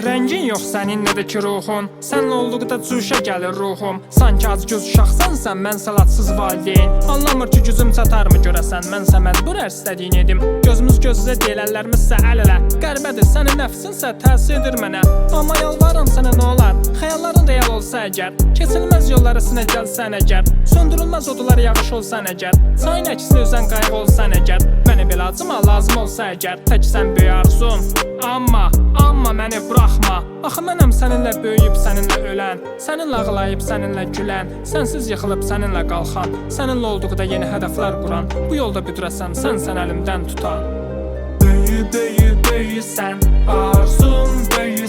Rəngin yox sənin nə də ki ruhun, sənlə olduqda cuşa gəlir ruhum. Sanki acgöz uşaqsansan, mən salatsız valideyn. Anlamır ki gücüm çatarmı görəsən, mənsə məcbur hər istədiyini edim. Gözümüz gözüzə deyilənlərimizsə əl-ələ. Qəribədir, sənin nəfsinsə təsir edir mənə. Amma yalvarım sənə nə olar, xəyalların real olsa əgər, keçilməz yollara sinə gəlsən əgər, söndürülməz odular yağış olsan əgər, çayın əksinə üzən qayıq olsan əgər, məni belə acıma lazım olsa əgər, tək sən böyük arzum. Amma məni buraxma. Axı mənəm səninlə böyüyüb, səninlə ölən, səninlə ağlayıb, səninlə gülən, sənsiz yıxılıb, səninlə qalxan, səninlə olduqda yeni hədəflər quran, bu yolda büdürəsəm, sən əlimdən tutan. Böyüysən, arzum böyüyür.